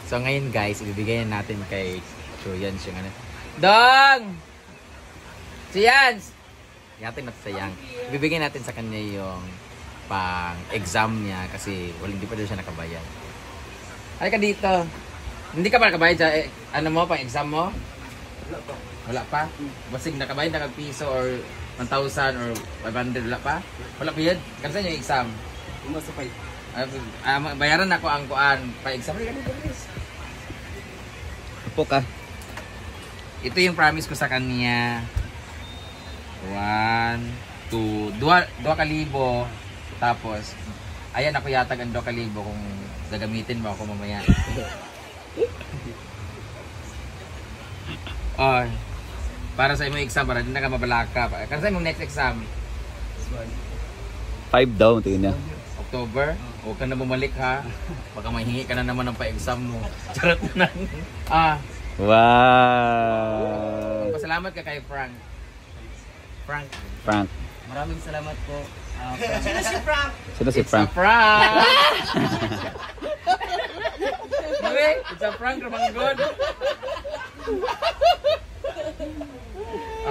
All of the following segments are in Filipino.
So ngayon guys, ibibigay natin kay Chuyans yung ano. Dong! Chuyans! Yatin natin sayang. Ibibigay natin sa kanya yung pang-exam niya kasi hindi pa daw siya nakabayad. Halika dito. Hindi ka pa nakabayad sa ano mo, pang-exam mo? Wala pa. Wala pa? Basig nakabayad na piso or 1,000 or 500, wala pa? Wala pa yun? Kansan yung exam? Umasa pa. Bayaran ako ang kuan pa-exam. Upo ka. Ito yung promise ko sa kanya. 1, 2, 2,000. Tapos, ayan ako yatag ang 2,000 kung gagamitin mo ako mamaya. Oh, para sa imong exam, para hindi na ka mabalaka. Kasi sa imong next exam? 5 daw, tingin niya. October? Huwag ka na bumalik ha. Baka mahingi ka na naman ng pa-exam mo. Charot na. Wow! Pasalamat ka kay Frank. Frank. Maraming salamat po. Sino si Frank? It's a prank! It's a prank, Ramanggod.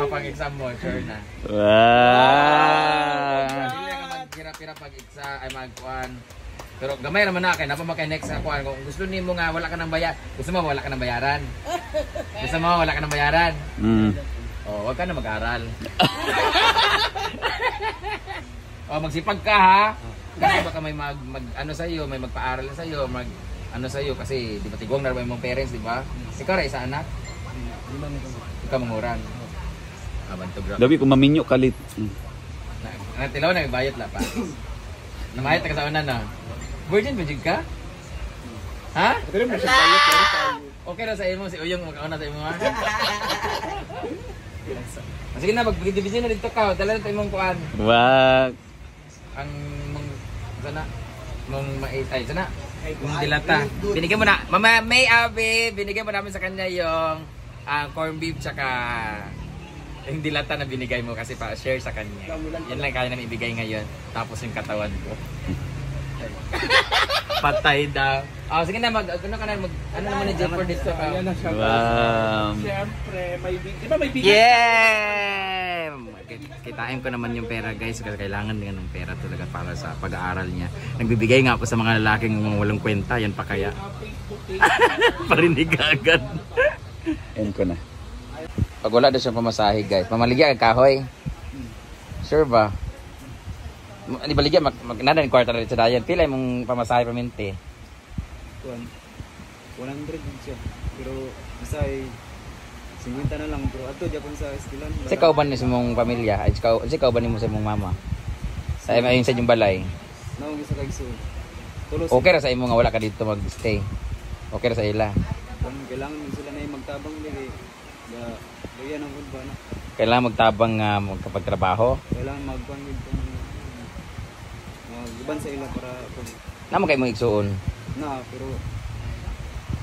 Pag-exam mo, sure na. Wow! Hindi ka maghirap-hirap pag-exam, ay magkuhan. Pero gamay naman na, kaya napamakay next na kuhan. Kung gusto niyo mo nga, wala ka ng bayaran. Gusto mo, wala ka ng bayaran. Gusto mo, wala ka ng bayaran. Oh, wag ka na mag-aral. Oh, magsipag ka ha. Kasi baka may ano sa iyo, may magpa-aral sa iyo, ano sa iyo kasi di ba tigong na yung mga parents, di ba? Ikaw ra isa anak. Ikaw manguran. Bantog. Dabi kung maminyo kalit. Tilaw na bayad la pa. Namayat ka sa una na. Virgin ba jud ka? Ha? Okay na sa imo si Uyong makauna sa imo ha. Sige na, mag-division na dito ka. Dala na tayo mong kuhan. Wag. Ang sana ay sana yung dilata. Binigyan mo na. Mama May Abi, binigyan mo namin sa kanya yung corned beef tsaka yung dilata na binigay mo kasi pa share sa kanya. Yan lang kaya namin ibigay ngayon. Tapos yung katawan ko. Patay daw. Sige na, ano naman ni Jeff for dito ka? Wow. Siyempre, may bigay. Yeah! Kitain ko naman yung pera guys kasi kailangan din ng pera talaga para sa pag-aaral niya. Nagbibigay nga ako sa mga lalaking walang kwenta, yan pa kaya. Parinig agad. End ko na. Pag wala daw siyang pamasahe guys, mamaligya ang kahoy. Sure ba? Di baligya, magkanda ng quarter sa dayan. Pila yung pamasahe paminti? 100 din siya. Pero basta ay 50 na lang. Pero ato Japon sa istilan. Si kauban ni sa mong pamilya? Ay si kauban ni mo sa mong mama? Sa yung sa inyong balay? Naong isa kag so. Okay ra sa imo nga wala ka dito mag-stay. Okay ra sa ila. Kailangan din sila na magtabang dili. Yan ang food ba na? Kailangan magtabang kapag trabaho. Kailangan magkuan dito. Iban sa ila para Naman kayo mong igsuon? Na, pero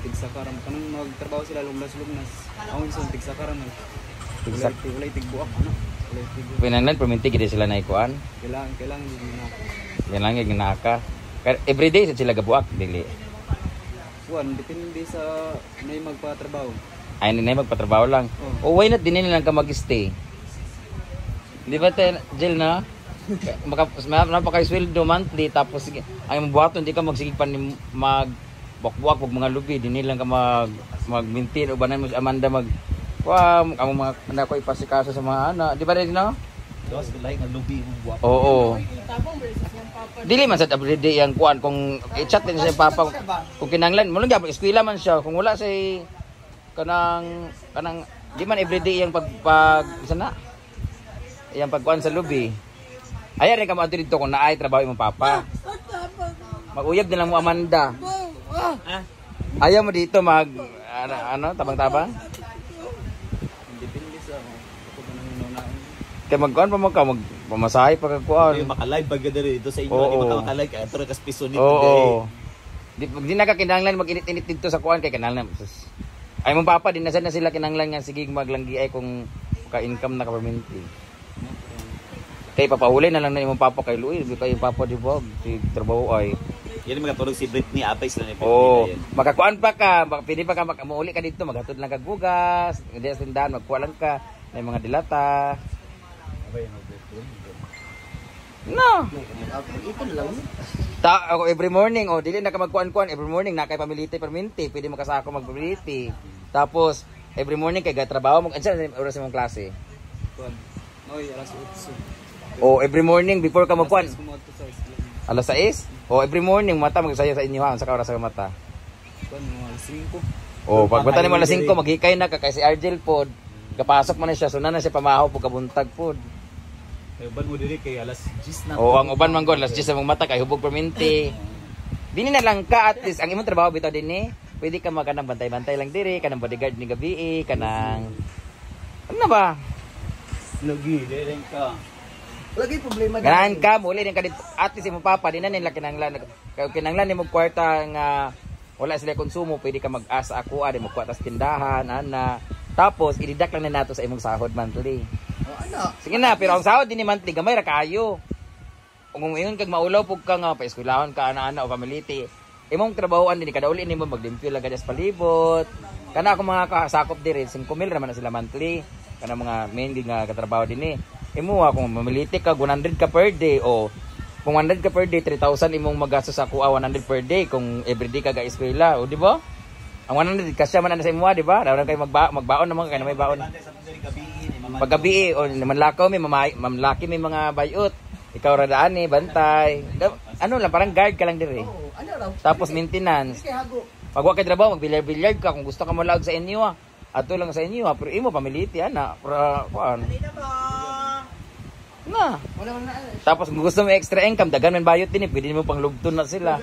tigsakaran. Kanang magtrabaho sila lumlas-lumnas. Awon sa tigsakaran. Walay tigbuak. Pinanglan, perminti gila sila na ikuan? Kailangan din na. Kailangan yung naka. Pero everyday sa sila gabuak, dili? Depende sa may magpatrabaho. Ay, na magpatrabaho lang. O why not din nilang ka mag-stay? Di ba, Jill, na? Napaka-sweldo monthly tapos ay mabuhaton hindi ka magsigig pa ni magbuak-buak pag mga lubi din nilang ka mag-maintain o banan mo si Amanda ang mga anak ko ipasikaso sa mga anak di ba rin no? Dos like ang lubi mo buak. Oo. Dili man sa everyday yang kuan kung i-chat din sa papa kung kinanglan mo lang gyapon eskwela man siya kung wala say kanang di man everyday yang pag sana yang pagkuan sa lubi. Ayan rin ka mga dito kung naay trabaho yung papa. Mag-uyab nilang mo Amanda. Ayaw mo dito tabang-tabang? Depende sa ako ba nang inunain. Kaya magkuhan pa pamasahe pagkakuhan. Maka-live pag dito sa inyo, di ba maka-live kaya ito rekas piso nito. Oo. Di na ka kinanglan mag-init-init dito sa kuhan kaya kinanglan. Ay mong papa, di na sila kinanglan nga sige maglanggi ay kung ka-income na ka-perminti. Kaya papahuli na lang na yung papa kay Louie, kay papa di ba, si trabaho ay Yan yung makatulog si Britney, apay sila ni Oh, Britney. Yan. makakuan pa ka, pwede pa ka makamuuli ka dito, maghatod lang ka gugas, hindi sa tindahan, magkuha lang ka, may mga dilata. No. Ipon lang. Ako every morning, dili na ka magkuan-kuan, every morning na kay pamiliti perminti, pwede mo kasako magpamiliti. Tapos every morning kay gatrabaho mo, ansa oras imong klase? Kuan. Noy, alas 8. Every morning before ka magkuan, Kumoto sa islam. alas 6? Every morning mata magsayo sa inyo ha, sa oras ka mata. Kuan, mga alas 5. Pag bata ni mo alas 5, maghikay na ka kay si Argel pod. Kapasok man na siya, sunan na siya pamahaw pag kabuntag pod. Uban mo dili kay alas 10 na. Ang uban man gud, alas 10 sa mong mata kay hubog perminti. Dini na lang ka at least ang imong trabaho bitaw dinhi. Pwede ka maganang bantay-bantay lang diri, kanang bodyguard ni gabi, kanang ano ba? Lagi, din ka. Lagi problema Ganahan ka, muli din ka dito. At least imong papa, di na nila kinanglan. Kinanglan ni mo kwarta nga wala sila konsumo, pwede ka mag-asa ako, di mo kwarta sa tindahan, ana. Tapos, ididak lang na nato sa imong sahod monthly. Ano? Sige na, pero ang sahod din ni monthly, gamay ra kaayo. Kung ngayon kag maulaw pug ka nga, pa-eskwelahan ka, ana-ana o pamiliti, imong trabahoan din, kada uli nimo maglimpyo lang gadas palibot. Kana ako mga kasakop diri, 5,000 naman na sila monthly. Kana mga main nga katrabaho din Imo kung mamiliti ka 100 ka per day o kung 100 ka per day 3,000 imong magastos sa kuha 100 per day kung everyday ka ga-eskwela, o di ba? Ang 100 kasya man na sa imo, di ba? Daw kayo magbaon naman kay na may baon. Pag gabi o manlakaw may mamlaki may mga bayot. Ikaw ra daan bantay. Ano lang parang guard ka lang diri. Oo, ano raw? Tapos maintenance. Kay hago. Pag wa kay trabaho, magbilyard-bilyard ka kung gusto ka malag sa inyo Ato lang sa inyo pero imo pamiliti ana para kuan. Na. Wala na. Tapos kung gusto mo extra income, dagan man bayot din pwede mo pang lugton na sila.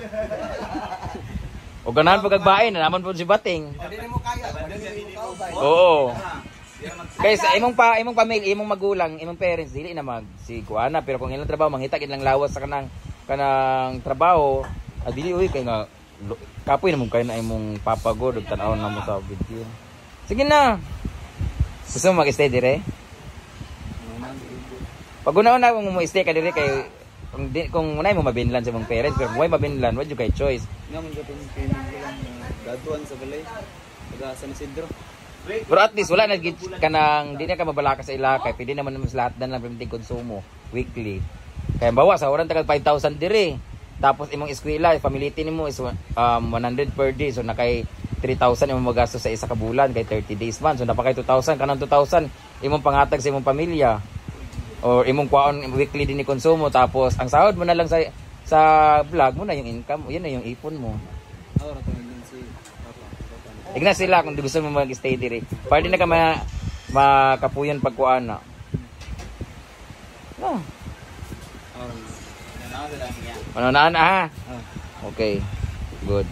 O ganahan pag agbain na naman po si Bating. Hindi mo kaya. Hindi mo kaya. Oo. Kaya sa imong pamilya, imong magulang, imong parents dili na mag si kuana pero kung ilang trabaho manghita ilang lawas sa kanang trabaho, dili uy kay nga kapoy na mo kay na imong papagod ug tan-aw na mo sa video. Sige na. Gusto mo mag-stay dire? Pag una-una mo stay ka dire kay kung unay mo mabinlan sa imong parents pero kung way mabinlan, wala jud kay choice. Nga man gapon payment ko lang gaduan sa balay. Taga San Isidro. Pero at least wala na gid kanang di na ka mabalaka sa ila kay pwede naman sa lahat na lang pwedeng konsumo weekly. Kaya bawa sa oran tagal 5,000 dire. Tapos imong eskwela, famility nimo is 100 per day. So nakay 3,000 imong magastos sa isa ka bulan kay 30 days man. So napakay 2,000 kanang 2,000 imong pangatag sa imong pamilya. Or imong kuwaon weekly din ni konsumo tapos ang sahod mo na lang sa vlog mo na yung income, yan na yung ipon mo. Ara tawagin si Papa. Igna sila kung gusto mo mag-stay dire. Pwede na ka makapuyon pagkuan na. Ah. Ara. Ano na ha? Okay. Good.